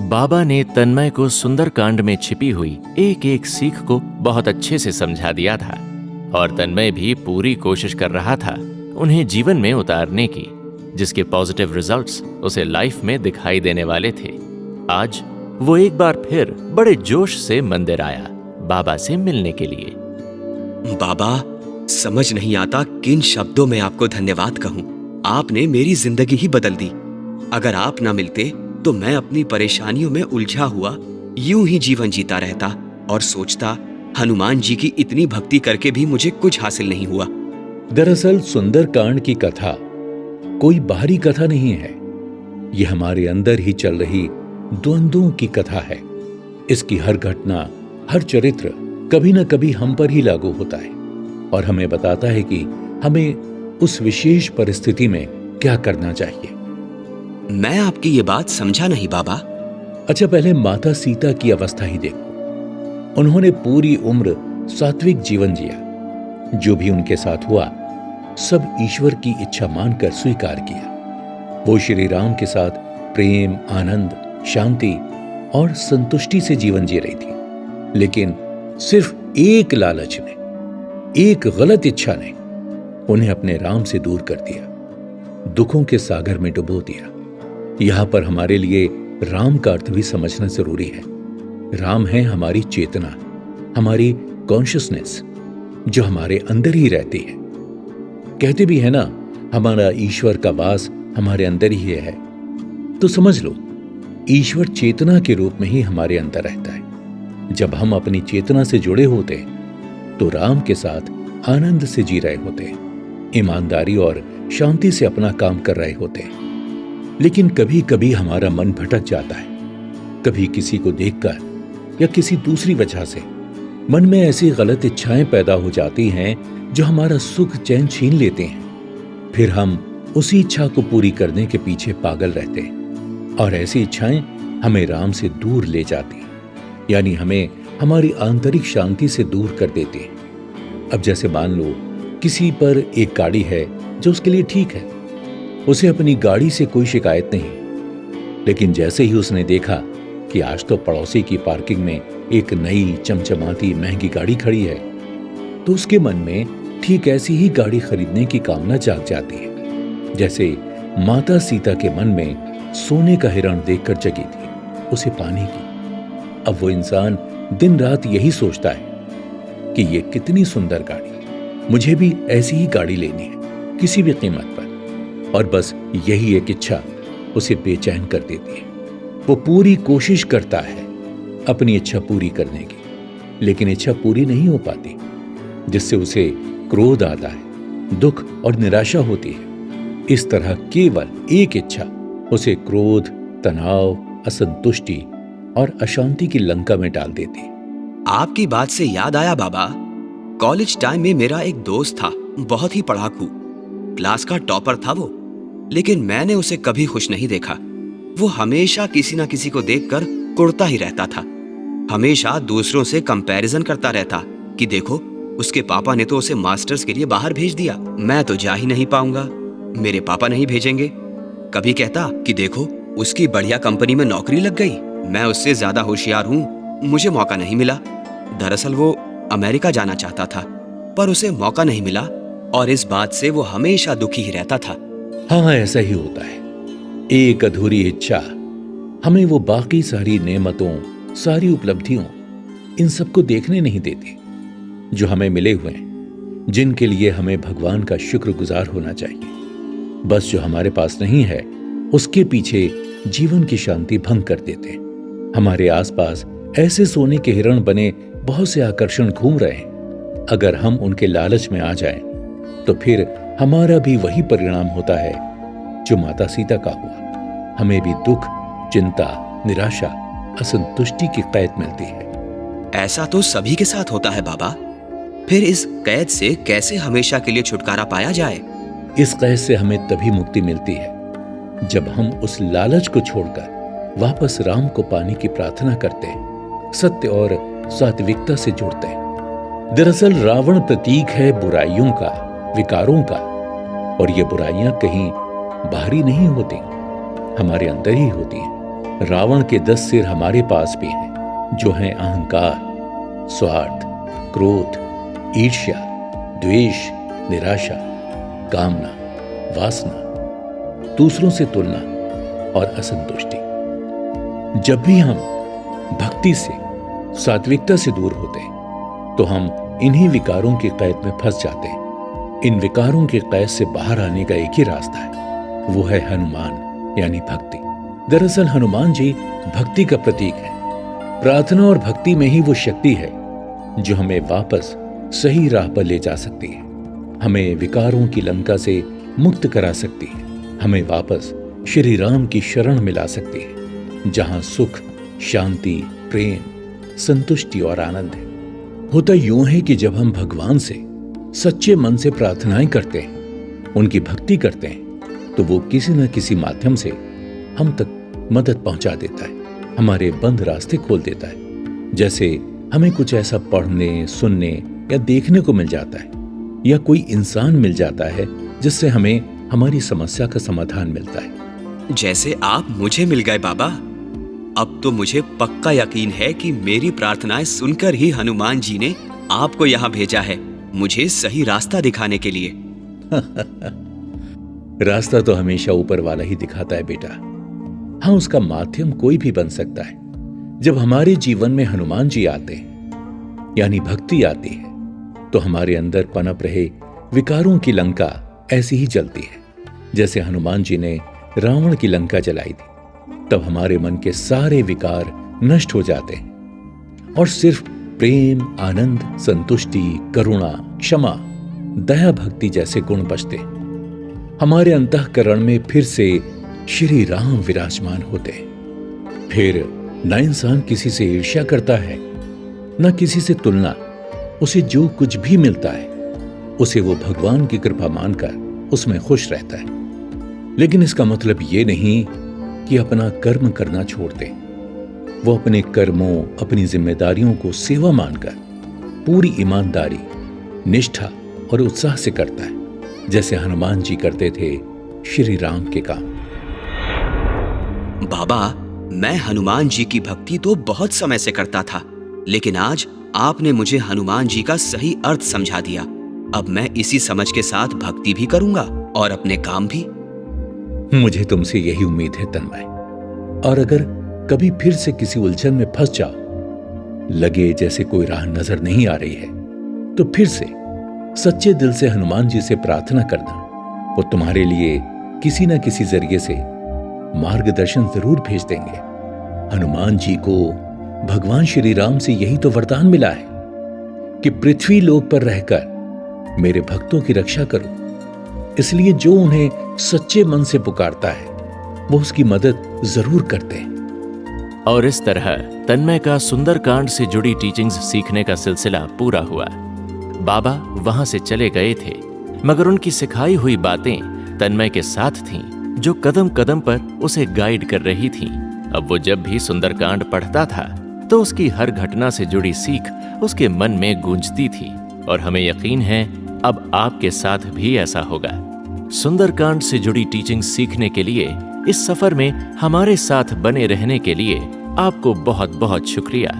बाबा ने तन्मय को सुंदरकांड में छिपी हुई एक एक सीख को बहुत अच्छे से समझा दिया था और तन्मय भी पूरी कोशिश कर रहा था उन्हें जीवन में उतारने की, जिसके पॉजिटिव रिजल्ट्स उसे लाइफ में दिखाई देने वाले थे। आज वो एक बार फिर बड़े जोश से मंदिर आया बाबा से मिलने के लिए। बाबा, समझ नहीं आता किन शब्दों में आपको धन्यवाद कहूं। आपने मेरी जिंदगी ही बदल दी। अगर आप ना मिलते तो मैं अपनी परेशानियों में उलझा हुआ यूं ही जीवन जीता रहता और सोचता हनुमान जी की इतनी भक्ति करके भी मुझे कुछ हासिल नहीं हुआ। दरअसल सुंदरकांड की कथा कोई बाहरी कथा नहीं है, ये हमारे अंदर ही चल रही द्वंद्वों की कथा है। इसकी हर घटना, हर चरित्र कभी न कभी हम पर ही लागू होता है और हमें बताता है कि हमें उस विशेष परिस्थिति में क्या करना चाहिए। मैं आपकी ये बात समझा नहीं बाबा। अच्छा, पहले माता सीता की अवस्था ही देखो। उन्होंने पूरी उम्र सात्विक जीवन जिया। जो भी उनके साथ हुआ सब ईश्वर की इच्छा मानकर स्वीकार किया। वो श्री राम के साथ प्रेम, आनंद, शांति और संतुष्टि से जीवन जी रही थी। लेकिन सिर्फ एक लालच ने, एक गलत इच्छा ने उन्हें अपने राम से दूर कर दिया, दुखों के सागर में डुबो दिया। यहां पर हमारे लिए राम का अर्थ भी समझना जरूरी है। राम है हमारी चेतना, हमारी कॉन्शियसनेस, जो हमारे अंदर ही रहती है। कहते भी है ना, हमारा ईश्वर का वास हमारे अंदर ही है। तो समझ लो, ईश्वर चेतना के रूप में ही हमारे अंदर रहता है। जब हम अपनी चेतना से जुड़े होते तो राम के साथ आनंद से जी रहे होते, ईमानदारी और शांति से अपना काम कर रहे होते। लेकिन कभी कभी हमारा मन भटक जाता है, कभी किसी को देखकर या किसी दूसरी वजह से मन में ऐसी गलत इच्छाएं पैदा हो जाती हैं जो हमारा सुख चैन छीन लेते हैं। फिर हम उसी इच्छा को पूरी करने के पीछे पागल रहते हैं और ऐसी इच्छाएं हमें राम से दूर ले जाती हैं, यानी हमें हमारी आंतरिक शांति से दूर कर देती हैं। अब जैसे मान लो किसी पर एक गाड़ी है जो उसके लिए ठीक है, उसे अपनी गाड़ी से कोई शिकायत नहीं, लेकिन जैसे ही उसने देखा कि आज तो पड़ोसी की पार्किंग में एक नई चमचमाती महंगी गाड़ी खड़ी है, तो उसके मन में ठीक ऐसी ही गाड़ी खरीदने की कामना जाग जाती है, जैसे माता सीता के मन में सोने का हिरण देखकर जगी थी, उसे पाने की। अब वो इंसान दिन रात यही सोचता है कि ये कितनी सुंदर गाड़ी, मुझे भी ऐसी ही गाड़ी लेनी है किसी भी कीमत पर। और बस यही एक इच्छा उसे बेचैन कर देती है। वो पूरी कोशिश करता है अपनी इच्छा पूरी करने की, लेकिन इच्छा पूरी नहीं हो पाती, जिससे उसे क्रोध आता है, दुख और निराशा होती है। इस तरह केवल एक इच्छा उसे क्रोध, तनाव, असंतुष्टि और अशांति की लंका में डाल देती है। आपकी बात से याद आया बाबा, कॉलेज टाइम में मेरा एक दोस्त था, बहुत ही पढ़ाकू, क्लास का टॉपर था वो। लेकिन मैंने उसे कभी खुश नहीं देखा। वो हमेशा किसी ना किसी को देखकर कुढ़ता ही रहता था। हमेशा दूसरों से कंपैरिजन करता रहता कि देखो, उसके पापा ने तो उसे मास्टर्स के लिए बाहर भेज दिया, मैं तो जा ही नहीं पाऊंगा, मेरे पापा नहीं भेजेंगे। कभी कहता कि देखो, उसकी बढ़िया कंपनी में नौकरी लग गई, मैं उससे ज्यादा होशियार हूं, मुझे मौका नहीं मिला। दरअसल वो अमेरिका जाना चाहता था, पर उसे मौका नहीं मिला और इस बात से वो हमेशा दुखी ही रहता था। हाँ, ऐसा ही होता है। एक अधूरी इच्छा हमें वो बाकी सारी नेमतों, सारी उपलब्धियों, इन सबको देखने नहीं देती जो हमें मिले हुए हैं, जिनके लिए हमें भगवान का शुक्रगुजार होना चाहिए। बस जो हमारे पास नहीं है उसके पीछे जीवन की शांति भंग कर देते हैं। हमारे आसपास ऐसे सोने के हिरण बने बहुत से आकर्षण घूम रहे हैं। अगर हम उनके लालच में आ जाएं, तो फिर हमारा भी वही परिणाम होता है जो माता सीता का हुआ। हमें भी दुख, चिंता, निराशा, असंतुष्टि की कैद मिलती है। ऐसा तो सभी के साथ होता है बाबा। फिर इस कैद से कैसे हमेशा के लिए छुटकारा पाया जाए? इस कैद से हमें तभी मुक्ति मिलती है जब हम उस लालच को छोड़कर वापस राम को पाने की प्रार्थना करते हैं, सत्य और सात्विकता से जुड़ते हैं। दरअसल रावण प्रतीक है बुराइयों का, विकारों का, और ये बुराइयां कहीं बाहरी नहीं होती, हमारे अंदर ही होती हैं। रावण के 10 सिर हमारे पास भी हैं, जो हैं अहंकार, स्वार्थ, क्रोध, ईर्ष्या, द्वेष, निराशा, कामना, वासना, दूसरों से तुलना और असंतुष्टि। जब भी हम भक्ति से, सात्विकता से दूर होते हैं तो हम इन्हीं विकारों की कैद में फंस जाते हैं। इन विकारों के कैद से बाहर आने का एक ही रास्ता है, वो है हनुमान यानी भक्ति। दरअसल हनुमान जी भक्ति का प्रतीक है। प्रार्थना और भक्ति में ही वो शक्ति है जो हमें वापस सही राह पर ले जा सकती है, हमें विकारों की लंका से मुक्त करा सकती है, हमें वापस श्री राम की शरण मिला सकती है, जहां सुख, शांति, प्रेम, संतुष्टि और आनंद है। होता यूं है कि जब हम भगवान से सच्चे मन से प्रार्थनाएं करते हैं, उनकी भक्ति करते हैं, तो वो किसी न किसी माध्यम से हम तक मदद पहुंचा देता है, हमारे बंद रास्ते खोल देता है। जैसे हमें कुछ ऐसा पढ़ने, सुनने या देखने को मिल जाता है, या कोई इंसान मिल जाता है जिससे हमें हमारी समस्या का समाधान मिलता है। जैसे आप मुझे मिल गए बाबा। अब तो मुझे पक्का यकीन है कि मेरी प्रार्थनाएं सुनकर ही हनुमान जी ने आपको यहाँ भेजा है, मुझे सही रास्ता दिखाने के लिए। रास्ता तो हमेशा ऊपर वाला ही दिखाता है बेटा। हाँ, उसका माध्यम कोई भी बन सकता है। जब हमारे जीवन में हनुमान जी आते हैं यानी भक्ति आती है, तो हमारे अंदर पनप रहे विकारों की लंका ऐसी ही जलती है जैसे हनुमान जी ने रावण की लंका जलाई थी। तब हमारे मन के सारे विकार नष्ट हो जाते हैं और सिर्फ प्रेम, आनंद, संतुष्टि, करुणा, क्षमा, दया, भक्ति जैसे गुण बचते हैं। हमारे अंतःकरण में फिर से श्री राम विराजमान होते हैं। फिर न इंसान किसी से ईर्ष्या करता है, न किसी से तुलना। उसे जो कुछ भी मिलता है उसे वो भगवान की कृपा मानकर उसमें खुश रहता है। लेकिन इसका मतलब ये नहीं कि अपना कर्म करना छोड़ दे। वो अपने कर्मों, अपनी जिम्मेदारियों को सेवा मानकर पूरी ईमानदारी, निष्ठा और उत्साह से करता है, जैसे हनुमान जी करते थे श्री राम के काम। बाबा, मैं हनुमान जी की भक्ति तो बहुत समय से करता था, लेकिन आज आपने मुझे हनुमान जी का सही अर्थ समझा दिया। अब मैं इसी समझ के साथ भक्ति भी करूंगा और अपने काम भी। मुझे तुमसे यही उम्मीद है तन्मय। और अगर कभी फिर से किसी उलझन में फंस जाओ, लगे जैसे कोई राह नजर नहीं आ रही है, तो फिर से सच्चे दिल से हनुमान जी से प्रार्थना करना। वो तुम्हारे लिए किसी न किसी जरिए से मार्गदर्शन जरूर भेज देंगे। हनुमान जी को भगवान श्री राम से यही तो वरदान मिला है कि पृथ्वी लोक पर रहकर मेरे भक्तों की रक्षा करो। इसलिए जो उन्हें सच्चे मन से पुकारता है वो उसकी मदद जरूर करते हैं। और इस तरह तन्मय का सुंदरकांड से जुड़ी टीचिंग्स सीखने का सिलसिला पूरा हुआ। बाबा वहां से चले गए थे, मगर उनकी सिखाई हुई बातें तन्मय के साथ थीं, जो कदम कदम पर उसे गाइड कर रही थीं। अब वो जब भी सुंदरकांड पढ़ता था तो उसकी हर घटना से जुड़ी सीख उसके मन में गूंजती थी, और हमें यकीन है अब आपके साथ भी ऐसा होगा। सुंदरकांड से जुड़ी टीचिंग सीखने के लिए, इस सफर में हमारे साथ बने रहने के लिए आपको बहुत बहुत शुक्रिया।